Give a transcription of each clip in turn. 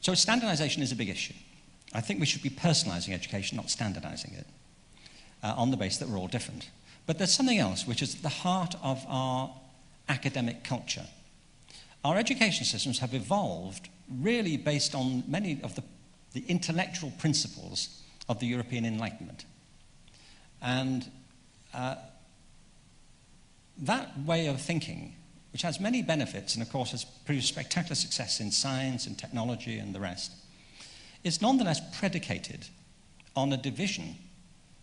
So standardization is a big issue. I think we should be personalizing education, not standardizing it, on the basis that we're all different. But there's something else which is at the heart of our academic culture. Our education systems have evolved really based on many of the intellectual principles of the European Enlightenment. And that way of thinking, which has many benefits and of course has produced spectacular success in science and technology and the rest, is nonetheless predicated on a division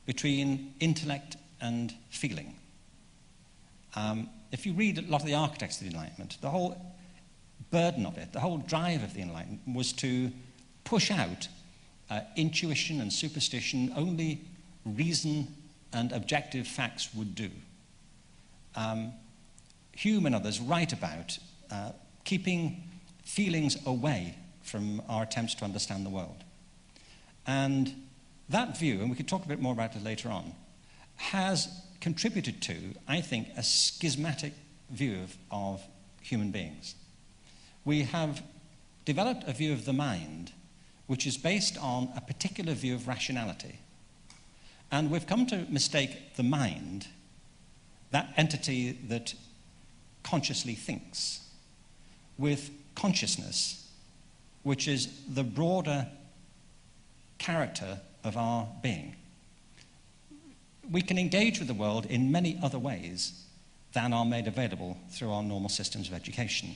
between intellect and feeling. If you read a lot of the architects of the Enlightenment, the whole burden of it, the whole drive of the Enlightenment was to push out intuition and superstition. Only reason and objective facts would do. Hume and others write about keeping feelings away from our attempts to understand the world. And that view, and we could talk a bit more about it later on, has contributed to, I think, a schismatic view of human beings. We have developed a view of the mind which is based on a particular view of rationality. And we've come to mistake the mind, that entity that consciously thinks, with consciousness, which is the broader character of our being. We can engage with the world in many other ways than are made available through our normal systems of education.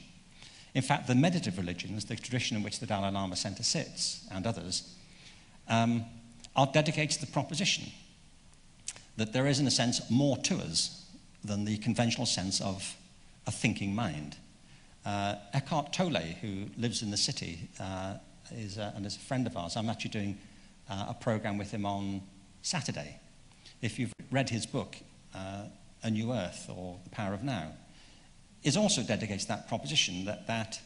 In fact, the meditative religions, the tradition in which the Dalai Lama Center sits, and others, are dedicated to the proposition that there is, in a sense, more to us than the conventional sense of a thinking mind. Eckhart Tolle, who lives in the city, and is a friend of ours. I'm actually doing a program with him on Saturday. If you've read his book, A New Earth or The Power of Now, is also dedicated to that proposition that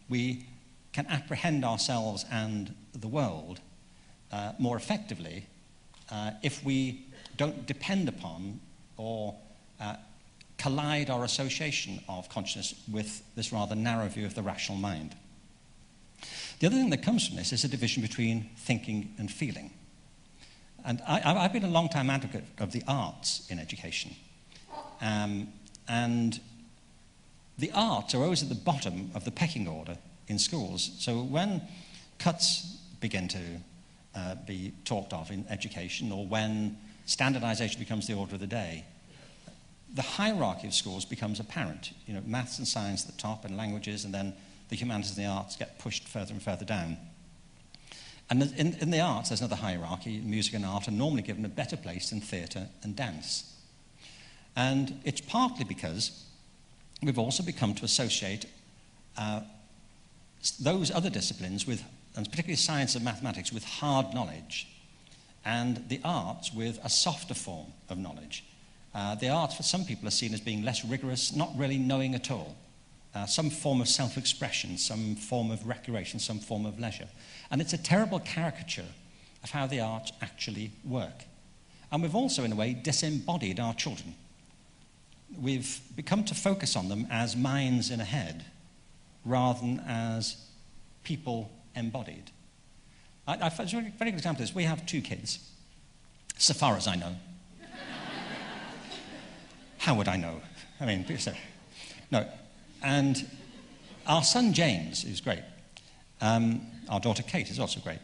we can apprehend ourselves and the world more effectively if we don't depend upon or collide our association of consciousness with this rather narrow view of the rational mind. The other thing that comes from this is a division between thinking and feeling. And I've been a long-time advocate of the arts in education. And the arts are always at the bottom of the pecking order in schools. So when cuts begin to be talked of in education, or when standardization becomes the order of the day, the hierarchy of schools becomes apparent. You know, maths and science at the top, and languages, and then the humanities and the arts get pushed further and further down. And in the arts, there's another hierarchy. Music and art are normally given a better place than theatre and dance. And it's partly because we've also become to associate those other disciplines with, and particularly science and mathematics, with hard knowledge, and the arts with a softer form of knowledge. The arts, for some people, are seen as being less rigorous, not really knowing at all. Some form of self-expression, some form of recreation, some form of leisure. And it's a terrible caricature of how the arts actually work. And we've also, in a way, disembodied our children. We've become to focus on them as minds in a head, rather than as people embodied. A very good example is we have 2 kids, so far as I know. How would I know? I mean, no. And our son James is great. Our daughter Kate is also great.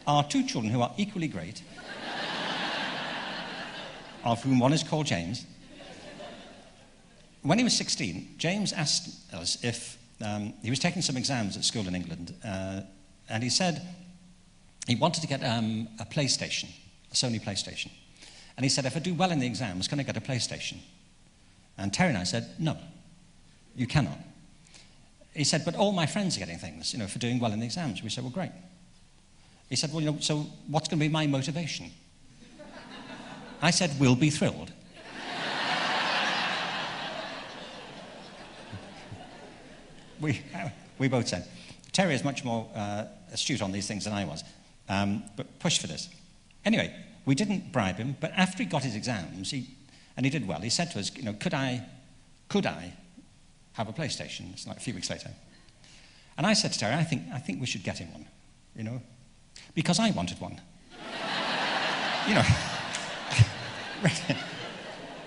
Our 2 children who are equally great, of whom one is called James. When he was 16, James asked us if he was taking some exams at school in England, and he said he wanted to get a PlayStation, a Sony PlayStation. And he said, if I do well in the exams, can I get a PlayStation? And Terry and I said, no, you cannot. He said, but all my friends are getting things, for doing well in the exams. We said, well, great. He said, well, so what's going to be my motivation? I said, we'll be thrilled. We both said. Terry is much more astute on these things than I was, but push for this. Anyway, we didn't bribe him, but after he got his exams, and he did well, he said to us, could I have a PlayStation. It's like a few weeks later. And I said to Terry, I think we should get him one, you know, because I wanted one. You know,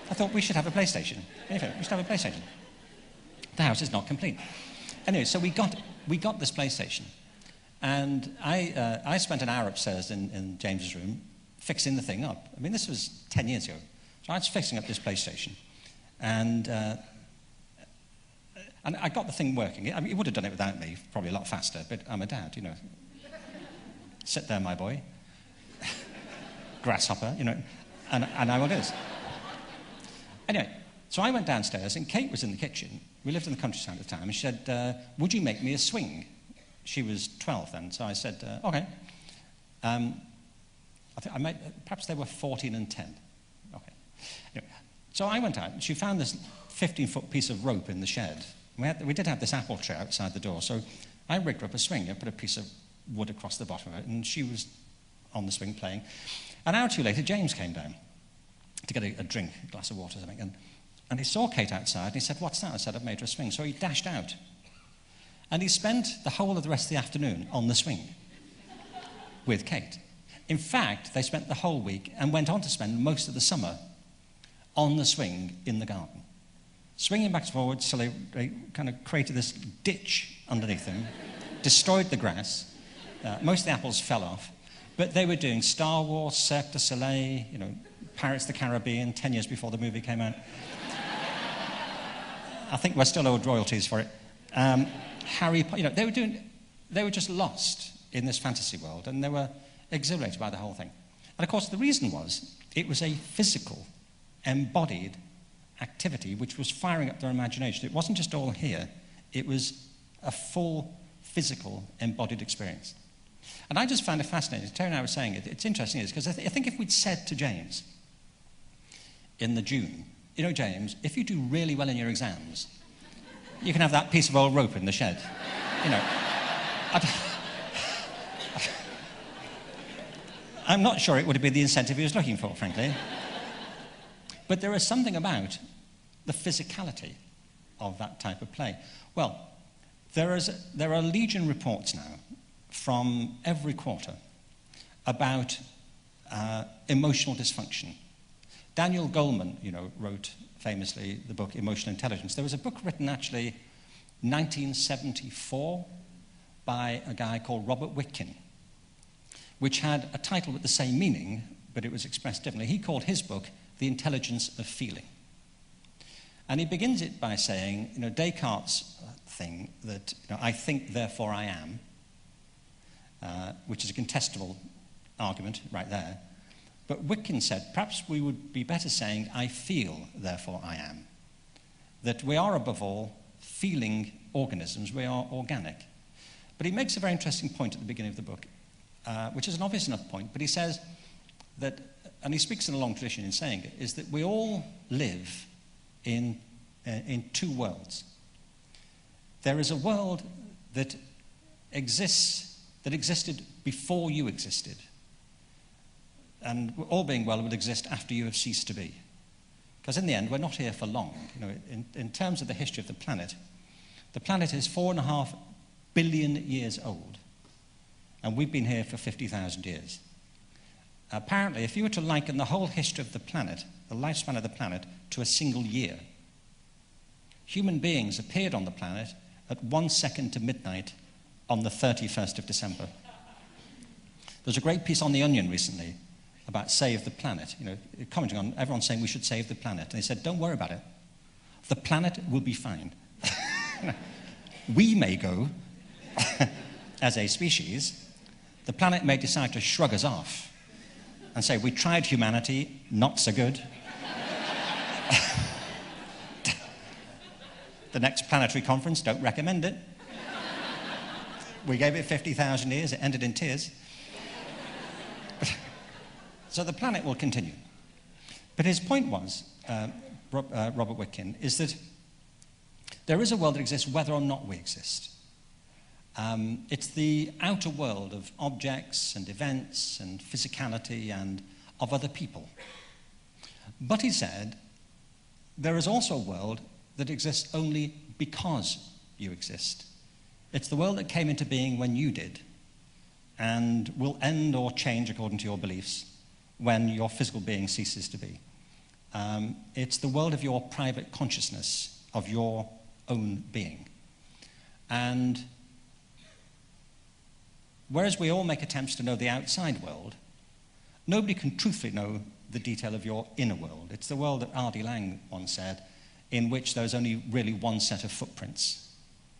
I thought we should have a PlayStation. Anyway, we should have a PlayStation. The house is not complete. Anyway, so we got this PlayStation. And I spent an hour upstairs in James's room fixing the thing up. I mean, this was 10 years ago. So I was fixing up this PlayStation. And I got the thing working. I mean, he would have done it without me, probably a lot faster, but I'm a dad, you know. Sit there, my boy. Grasshopper, you know. And I will do this. Anyway, so I went downstairs, and Kate was in the kitchen. We lived in the countryside at the time, and she said, would you make me a swing? She was 12 then, so I said, okay. I think perhaps they were 14 and 10. Okay. Anyway, so I went out, and she found this 15-foot piece of rope in the shed. We did have this apple tree outside the door, so I rigged up a swing. I put a piece of wood across the bottom of it, and she was on the swing playing. An hour or two later, James came down to get a drink, a glass of water or something, and he saw Kate outside, and he said, what's that? I said, I've made her a swing. So he dashed out. And he spent the whole of the rest of the afternoon on the swing with Kate. In fact, they spent the whole week and went on to spend most of the summer on the swing in the garden. Swinging back and forwards, so they kind of created this ditch underneath them, destroyed the grass. Most of the apples fell off. But they were doing Star Wars, Cirque du Soleil, you know, Pirates of the Caribbean, 10 years before the movie came out. I think we're still owed royalties for it. Harry Potter, you know, they were just lost in this fantasy world, and they were exhilarated by the whole thing. And of course, the reason was, it was a physical, embodied activity which was firing up their imagination. It wasn't just all here, it was a full, physical, embodied experience. And I just found it fascinating. Terry and I were saying it's interesting, because I think if we'd said to James in the June, you know, James, if you do really well in your exams, you can have that piece of old rope in the shed. You know, I'm not sure it would have been the incentive he was looking for, frankly. But there is something about the physicality of that type of play. Well, there are legion reports now from every quarter about emotional dysfunction. Daniel Goleman, you know, wrote famously the book Emotional Intelligence. There was a book written actually 1974 by a guy called Robert Witkin, which had a title with the same meaning, but it was expressed differently. He called his book The Intelligence of Feeling. And he begins it by saying, you know, Descartes' thing that, you know, I think, therefore I am, which is a contestable argument right there. But Witkin said, perhaps we would be better saying, I feel, therefore I am. That we are, above all, feeling organisms. We are organic. But he makes a very interesting point at the beginning of the book, which is an obvious enough point, but he says that, and he speaks in a long tradition in saying it, is that we all live in two worlds. There is a world that existed before you existed, and all being well will exist after you have ceased to be. Because in the end, we're not here for long. You know, in terms of the history of the planet is 4.5 billion years old, and we've been here for 50,000 years. Apparently, if you were to liken the whole history of the planet, the lifespan of the planet, to a single year, human beings appeared on the planet at 1 second to midnight on the 31st of December. There's a great piece on The Onion recently about Save the Planet, you know, commenting on everyone saying we should save the planet. And they said, don't worry about it. The planet will be fine. We may go as a species. The planet may decide to shrug us off and say, we tried humanity, not so good. The next planetary conference, don't recommend it. We gave it 50,000 years, it ended in tears. So the planet will continue. But his point was, Robert Witkin, is that there is a world that exists whether or not we exist. It's the outer world of objects and events and physicality and of other people. But he said, there is also a world that exists only because you exist. It's the world that came into being when you did, and will end or change according to your beliefs when your physical being ceases to be. It's the world of your private consciousness, of your own being. And whereas we all make attempts to know the outside world, nobody can truthfully know the detail of your inner world. It's the world that R.D. Laing once said, in which there's only really one set of footprints.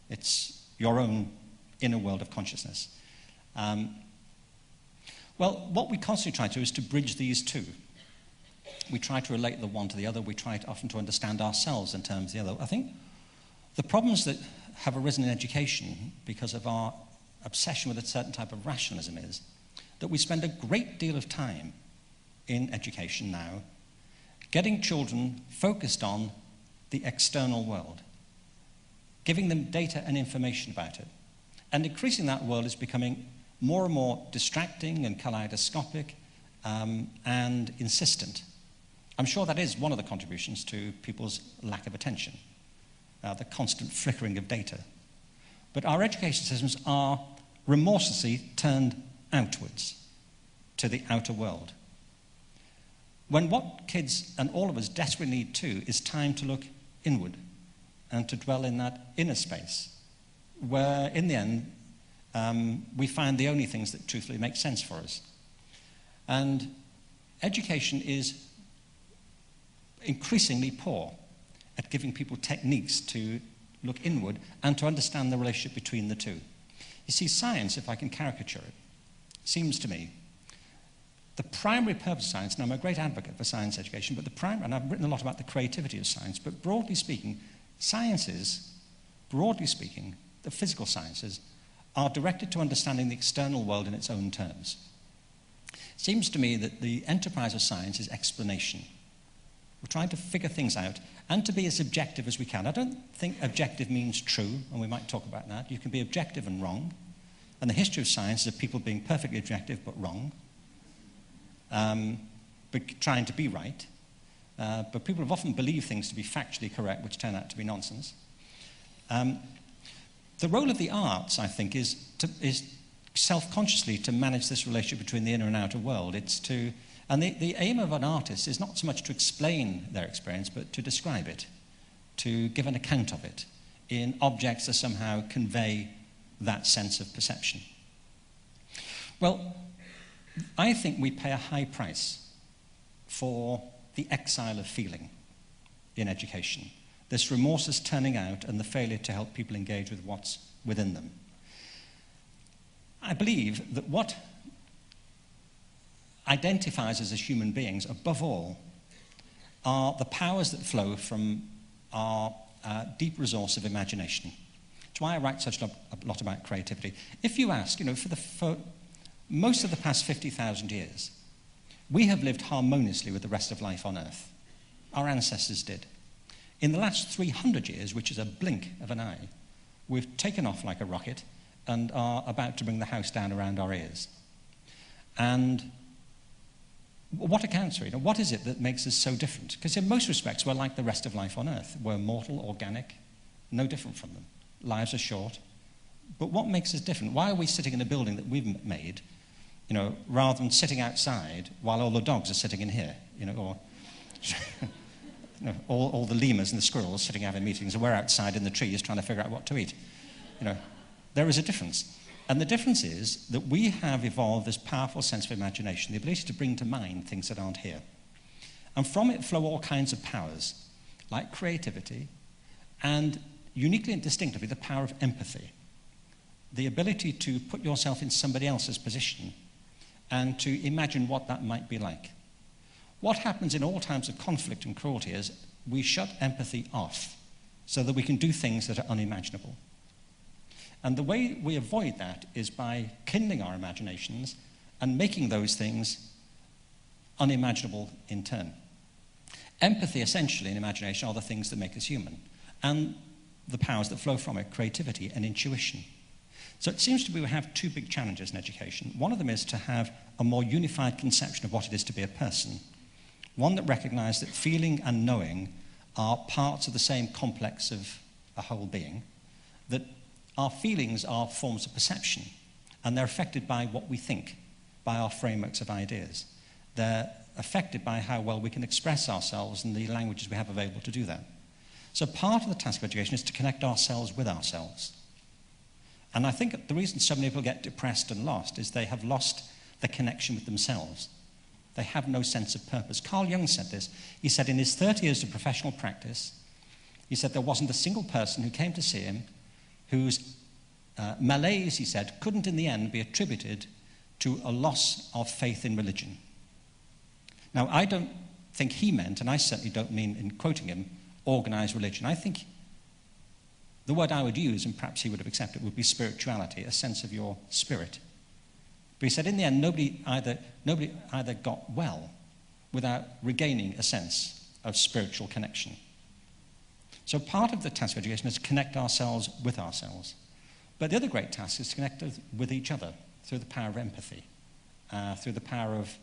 It's your own inner world of consciousness. Well, what we constantly try to do is to bridge these two. We try to relate the one to the other. We try often to understand ourselves in terms of the other. I think the problems that have arisen in education because of our obsession with a certain type of rationalism is that we spend a great deal of time in education now getting children focused on the external world, giving them data and information about it. And increasingly that world is becoming more and more distracting and kaleidoscopic and insistent. I'm sure that is one of the contributions to people's lack of attention, the constant flickering of data. But our education systems are remorselessly turned outwards to the outer world. When what kids and all of us desperately need too is time to look inward and to dwell in that inner space, where in the end we find the only things that truthfully make sense for us. And education is increasingly poor at giving people techniques to look inward and to understand the relationship between the two. You see, science, if I can caricature it, seems to me the primary purpose of science, and I'm a great advocate for science education, but and I've written a lot about the creativity of science, but broadly speaking, sciences, broadly speaking, the physical sciences, are directed to understanding the external world in its own terms. It seems to me that the enterprise of science is explanation. We're trying to figure things out and to be as objective as we can. I don't think objective means true, and we might talk about that. You can be objective and wrong. And the history of science is of people being perfectly objective but wrong, but trying to be right. But people have often believed things to be factually correct, which turn out to be nonsense. The role of the arts, I think, is self-consciously to manage this relationship between the inner and outer world. And the aim of an artist is not so much to explain their experience, but to describe it, to give an account of it in objects that somehow convey that sense of perception. Well, I think we pay a high price for the exile of feeling in education, this remorseless turning out and the failure to help people engage with what's within them. I believe that what identifies us as human beings, above all, are the powers that flow from our deep resource of imagination. That's why I write such a lot about creativity. If you ask, for most of the past 50,000 years, we have lived harmoniously with the rest of life on Earth. Our ancestors did. In the last 300 years, which is a blink of an eye, we've taken off like a rocket and are about to bring the house down around our ears. And what accounts for it? What is it that makes us so different? Because in most respects, we're like the rest of life on Earth. We're mortal, organic, no different from them. Lives are short. But what makes us different? Why are we sitting in a building that we've made, rather than sitting outside while all the dogs are sitting in here, or all the lemurs and the squirrels sitting having meetings, and we're outside in the trees trying to figure out what to eat. There is a difference. And the difference is that we have evolved this powerful sense of imagination, the ability to bring to mind things that aren't here. And from it flow all kinds of powers, like creativity, and uniquely and distinctively, the power of empathy, the ability to put yourself in somebody else's position and to imagine what that might be like. What happens in all times of conflict and cruelty is we shut empathy off so that we can do things that are unimaginable. And the way we avoid that is by kindling our imaginations and making those things unimaginable in turn. Empathy, essentially, and imagination are the things that make us human, and the powers that flow from it, creativity and intuition. So it seems to me we have two big challenges in education. One of them is to have a more unified conception of what it is to be a person, one that recognizes that feeling and knowing are parts of the same complex of a whole being, that our feelings are forms of perception, and they're affected by what we think, by our frameworks of ideas. They're affected by how well we can express ourselves in the languages we have available to do that. So part of the task of education is to connect ourselves with ourselves. And I think the reason so many people get depressed and lost is they have lost the connection with themselves. They have no sense of purpose. Carl Jung said this. He said in his 30 years of professional practice, he said there wasn't a single person who came to see him whose malaise, he said, couldn't in the end be attributed to a loss of faith in religion. Now, I don't think he meant, and I certainly don't mean in quoting him, organized religion. I think the word I would use, and perhaps he would have accepted, would be spirituality, a sense of your spirit. But he said in the end, nobody either got well without regaining a sense of spiritual connection. So part of the task of education is to connect ourselves with ourselves. But the other great task is to connect with each other through the power of empathy, through the power of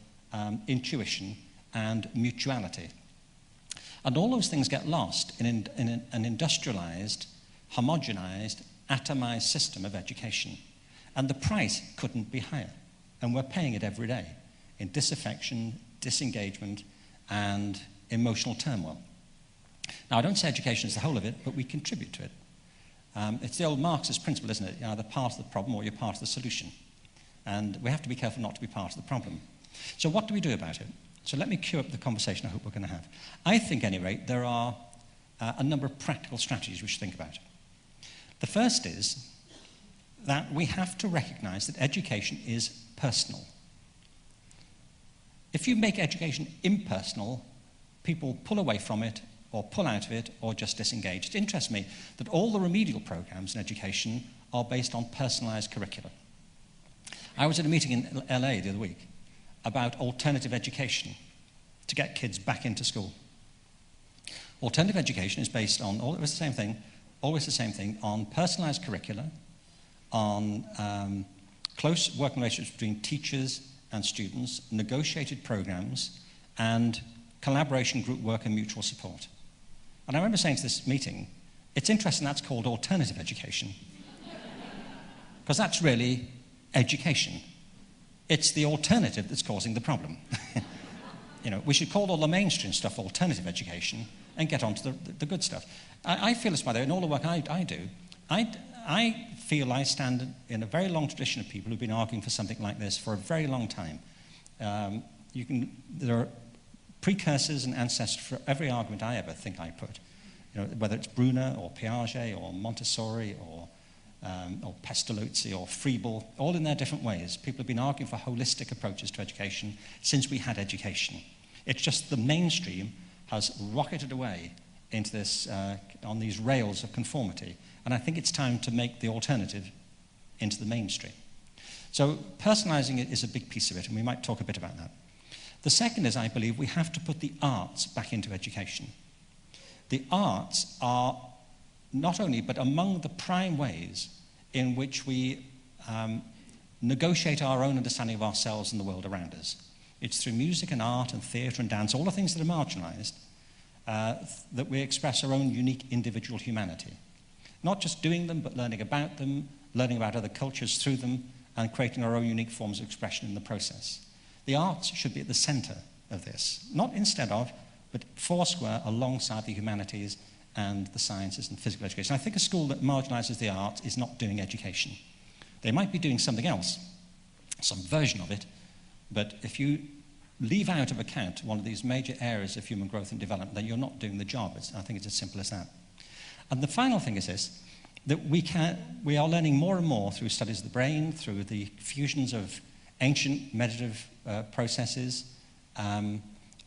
intuition and mutuality. And all those things get lost in an industrialized, homogenized, atomized system of education. And the price couldn't be higher. And we're paying it every day in disaffection, disengagement, and emotional turmoil. Now, I don't say education is the whole of it, but we contribute to it. It's the old Marxist principle, isn't it? You're either part of the problem or you're part of the solution. And we have to be careful not to be part of the problem. So what do we do about it? So let me cue up the conversation I hope we're going to have. I think, at any rate, there are a number of practical strategies we should think about. The first is that we have to recognize that education is personal. If you make education impersonal, people pull away from it, or pull out of it, or just disengage. It interests me that all the remedial programs in education are based on personalized curricula. I was at a meeting in LA the other week about alternative education to get kids back into school. Alternative education is based on, always the same thing, on personalized curricula, on close working relationships between teachers and students, negotiated programs, and collaboration, group work, and mutual support. And I remember saying to this meeting, it's interesting that's called alternative education. Because that's really education. It's the alternative that's causing the problem. We should call all the mainstream stuff alternative education and get on to the good stuff. I feel this, by the way, in all the work I do, I feel I stand in a very long tradition of people who've been arguing for something like this for a very long time. There are precursors and ancestors for every argument I ever think I put. Whether it's Bruner or Piaget or Montessori or Pestalozzi or Freible, all in their different ways. People have been arguing for holistic approaches to education since we had education. It's just the mainstream has rocketed away into this, on these rails of conformity. And I think it's time to make the alternative into the mainstream. So personalizing it is a big piece of it, and we might talk a bit about that. The second is, I believe, we have to put the arts back into education. The arts are not only, but among the prime ways in which we negotiate our own understanding of ourselves and the world around us. It's through music and art and theatre and dance, all the things that are marginalised, that we express our own unique individual humanity. Not just doing them, but learning about them, learning about other cultures through them, and creating our own unique forms of expression in the process. The arts should be at the centre of this, not instead of, but foursquare alongside the humanities and the sciences and physical education. I think a school that marginalises the arts is not doing education. They might be doing something else, some version of it, but if you leave out of account one of these major areas of human growth and development, then you're not doing the job. I think it's as simple as that. And the final thing is this, that we are learning more and more through studies of the brain, through the fusions of ancient meditative processes,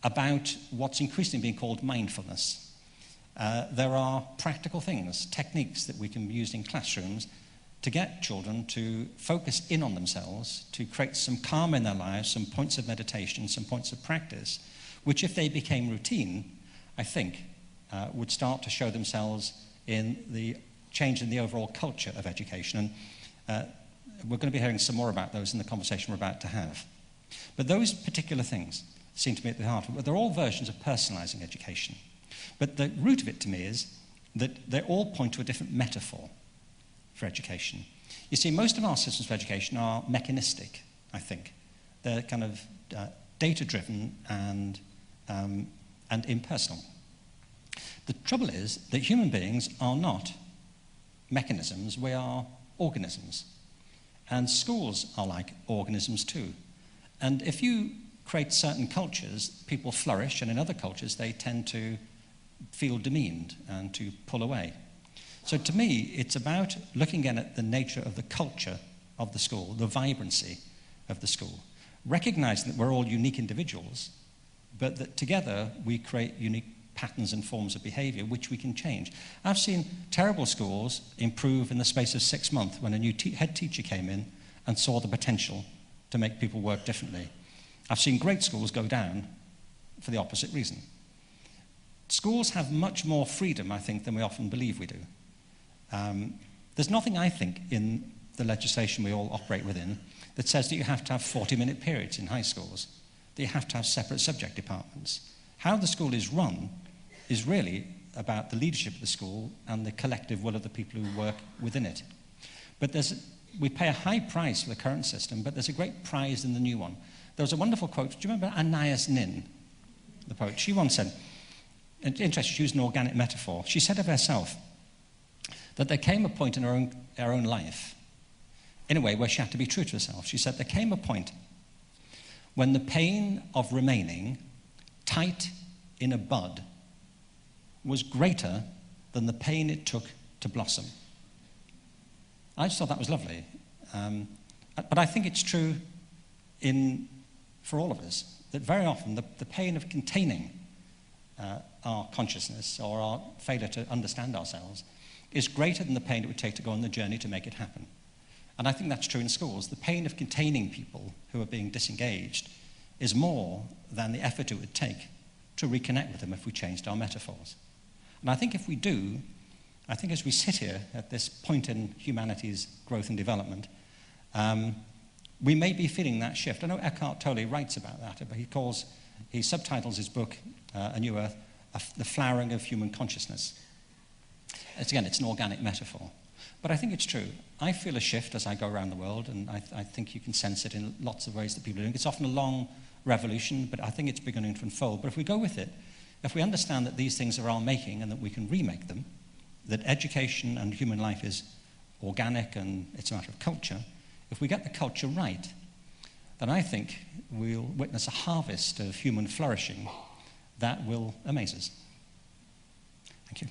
about what's increasingly being called mindfulness. There are practical things, techniques that we can use in classrooms to get children to focus in on themselves, to create some calm in their lives, some points of meditation, some points of practice, which if they became routine, I think, would start to show themselves in the change in the overall culture of education. And we're going to be hearing some more about those in the conversation we're about to have. But those particular things seem to be at the heart of it. They're all versions of personalizing education. But the root of it to me is that they all point to a different metaphor for education. You see, most of our systems of education are mechanistic, I think. They're kind of data-driven and impersonal. The trouble is that human beings are not mechanisms, we are organisms. And schools are like organisms too. And if you create certain cultures, people flourish, and in other cultures they tend to feel demeaned and to pull away. So to me, it's about looking at the nature of the culture of the school, the vibrancy of the school, recognizing that we're all unique individuals, but that together we create unique patterns and forms of behavior which we can change. I've seen terrible schools improve in the space of 6 months when a new head teacher came in and saw the potential to make people work differently. I've seen great schools go down for the opposite reason. Schools have much more freedom, I think, than we often believe we do. There's nothing, I think, in the legislation we all operate within that says that you have to have 40-minute periods in high schools, that you have to have separate subject departments. How the school is run is really about the leadership of the school and the collective will of the people who work within it. But we pay a high price for the current system, but there's a great prize in the new one. There was a wonderful quote. Do you remember Anais Nin, the poet? She once said, interesting, she used an organic metaphor. She said of herself that there came a point in her own life, in a way, where she had to be true to herself. She said, there came a point when the pain of remaining tight in a bud was greater than the pain it took to blossom. I just thought that was lovely. But I think it's true for all of us, that very often the pain of containing our consciousness or our failure to understand ourselves is greater than the pain it would take to go on the journey to make it happen. And I think that's true in schools. The pain of containing people who are being disengaged is more than the effort it would take to reconnect with them if we changed our metaphors. And I think if we do, I think as we sit here at this point in humanity's growth and development, we may be feeling that shift. I know Eckhart Tolle writes about that, but he subtitles his book, A New Earth, The Flowering of Human Consciousness. It's an organic metaphor. But I think it's true. I feel a shift as I go around the world, and I think you can sense it in lots of ways that people are doing. It's often a long revolution, but I think it's beginning to unfold. But if we go with it, if we understand that these things are our making and that we can remake them, that education and human life is organic and it's a matter of culture, if we get the culture right, then I think we'll witness a harvest of human flourishing that will amaze us. Thank you.